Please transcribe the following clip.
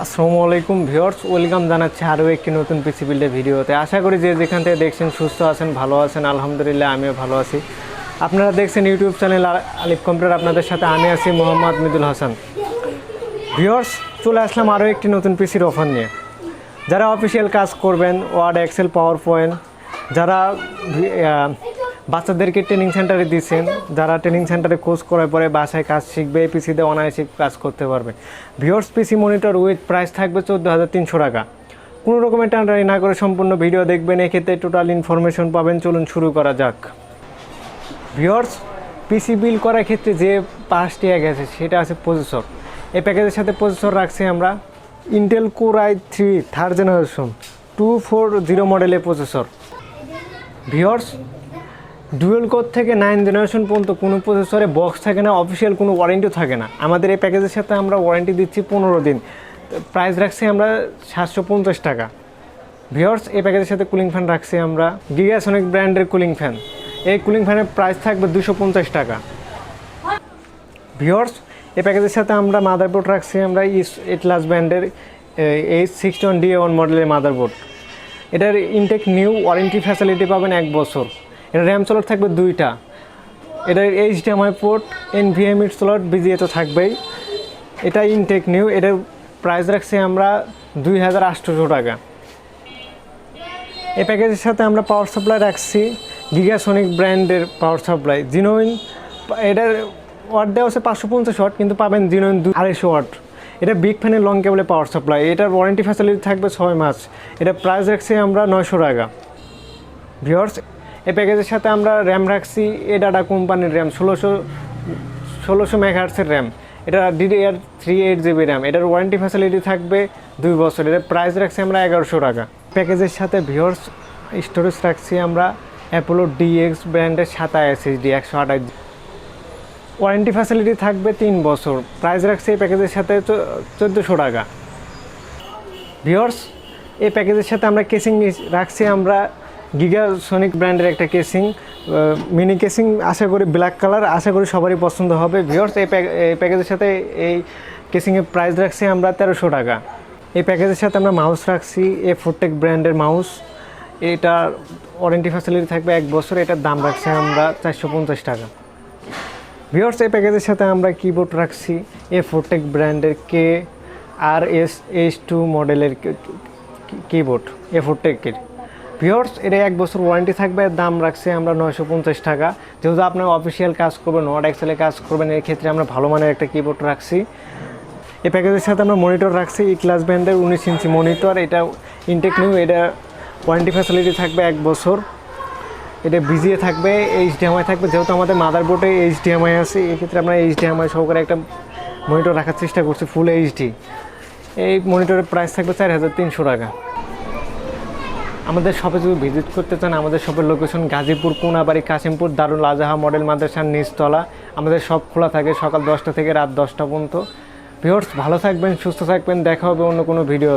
আসসালামু আলাইকুম viewers, welcome জানাচ্ছি আরও একটি নতুন পিসি বিল্ডের ভিডিওতে। আশা করি যে যেখান থেকে দেখছেন সুস্থ আছেন, ভালো আছেন। আলহামদুলিল্লাহ আমিও ভালো আছি। আপনারা দেখছেন ইউটিউব চ্যানেল আলিফ কম্পিউটার। আপনাদের সাথে আমি আছি মোহাম্মদ মিদুল হাসান। ভিউয়ার্স, চলে আসলাম আরও একটি নতুন পিসির অফার নিয়ে। যারা অফিসিয়াল কাজ করবেন, ওয়ার্ড, এক্সেল, পাওয়ার পয়েন্ট, যারা বাচ্চাদেরকে ট্রেনিং সেন্টারে দিচ্ছেন, যারা ট্রেনিং সেন্টারে কোর্স করার পরে বাসায় কাজ শিখবে, পিসিতে অনায়াসে কাজ করতে পারবে। Viewers, PC monitor with price থাকবে 14,300 টাকা। কোনো রকমের টানাটানি না করে সম্পূর্ণ ভিডিও দেখবেন, এক্ষেত্রে টোটাল ইনফরমেশন পাবেন। চলুন শুরু করা যাক। ভিউয়ার্স, পিসি বিল করার ক্ষেত্রে যে পাঁচটি গেছে সেটা আছে প্রসেসর। এই প্যাকেজের সাথে প্রসেসর রাখছি আমরা Intel core i3 third generation 240 মডেলের প্রসেসর। ভিউয়ার্স, ডুয়েল কোর থেকে 9 জেনারেশন পর্যন্ত কোনো প্রসেসরে বক্স থাকে না, অফিসিয়াল কোনো ওয়ারেন্টিও থাকে না। আমাদের এই প্যাকেজের সাথে আমরা ওয়ারেন্টি দিচ্ছি 15 দিন। প্রাইস রাখছি আমরা 750 টাকা। ভিউয়ার্স, এই প্যাকেজের সাথে কুলিং ফ্যান রাখছি আমরা গিগাসনিক ব্র্যান্ডের কুলিং ফ্যান। এই কুলিং ফ্যানের প্রাইস থাকবে 250 টাকা। ভিউয়ার্স, এই প্যাকেজের সাথে আমরা মাদারবোর্ড রাখছি আমরা এটলাস ব্র্যান্ডের H61DA1 মডেলের মাদারবোর্ড। এটার ইনটেক নিউ, ওয়ারেন্টি ফ্যাসিলিটি পাবেন 1 বছর। এটা র্যাম স্লট থাকবে 2টা। এটার HDMI port, NVMe slot, BGA তো থাকবেই। এটা ইনটেক নিউ। এটার প্রাইস রাখছি আমরা 2,800 টাকা। এই প্যাকেজের সাথে আমরা পাওয়ার সাপ্লাই রাখছি গিগাসনিক ব্র্যান্ডের পাওয়ার সাপ্লাই জিনোইন। এটার ওয়াট দেওয়া হচ্ছে 550 ওয়াট, কিন্তু পাবেন জিনোইন 250 ওয়াট। এটা বিগ ফ্যানের লং কেবলের পাওয়ার সাপ্লাই। এটার ওয়ারেন্টি ফ্যাসিলিটি থাকবে 6 মাস। এটা প্রাইস রাখছি আমরা 900 টাকা। ভিউয়ার্স, এই প্যাকেজের সাথে আমরা র্যাম রাখছি এডাটা কোম্পানির র্যাম 1600 মেগাহার্টসের র্যাম। এটা DDR3 8GB র্যাম। এটার ওয়ারেন্টি ফ্যাসিলিটি থাকবে 2 বছর। এটার প্রাইস রাখছি আমরা 1100 টাকা। প্যাকেজের সাথে ভিউয়ার্স স্টোরেজ রাখছি আমরা অ্যাপোলো DX ব্র্যান্ডের 27 SSD 128। ওয়ারেন্টি ফ্যাসিলিটি থাকবে 3 বছর। প্রাইস রাখছি এই প্যাকেজের সাথে 1400 টাকা। ভিউয়ার্স, এই প্যাকেজের সাথে আমরা কেসিং রাখছি আমরা গিগাসনিক ব্র্যান্ডের একটা কেসিং, মিনি কেসিং। আশা করি ব্ল্যাক কালার, আশা করি সবারই পছন্দ হবে। ভিউয়ার্স, এই প্যাকেজের সাথে এই কেসিংয়ের প্রাইস রাখছি আমরা 1300 টাকা। এই প্যাকেজের সাথে আমরা মাউস রাখছি Fortec ব্র্যান্ডের মাউস। এটার ওয়ারেন্টি ফ্যাসিলিটি থাকবে 1 বছর। এটার দাম রাখছি আমরা 450 টাকা। ভিউয়ার্স, এই প্যাকেজের সাথে আমরা কিবোর্ড রাখছি Fortec ব্র্যান্ডের KRS-H2 মডেলের কিবোর্ড Fortec-এর। ভিউয়ার্স, এটা 1 বছর ওয়ারেন্টি থাকবে। দাম রাখছি আমরা 950 টাকা। যেহেতু আপনার অফিসিয়াল কাজ করবেন, ওয়ার্ড, এক্সেলে কাজ করবেন, এই ক্ষেত্রে আমরা ভালো মানের একটা কিবোর্ড রাখছি। এই প্যাকেজের সাথে আমরা মনিটর রাখছি এটলাস ব্র্যান্ডের 19 ইঞ্চি মনিটর। এটা ইনটেক নিউ। এটা ওয়ারেন্টি ফ্যাসিলিটি থাকবে 1 বছর। এটা BGA থাকবে, HDMI থাকবে। যেহেতু আমাদের মাদারবোর্ডে HDMI আছে, এক্ষেত্রে আমরা HDMI সহকারে একটা মনিটর রাখার চেষ্টা করছি ফুল HD। এই মনিটরের প্রাইস থাকবে 4,300 টাকা। আমাদের শপে যদি ভিজিট করতে চান, আমাদের শপের লোকেশন গাজীপুর, কোনাবাড়ি, কাশিমপুর, দারুল আজাহা মডেল মাদ্রাসার নিচতলা। আমাদের শপ খোলা থাকে সকাল 10টা থেকে রাত 10টা পর্যন্ত। ভিউয়ার্স, ভালো থাকবেন, সুস্থ থাকবেন। দেখা হবে অন্য কোনো ভিডিও।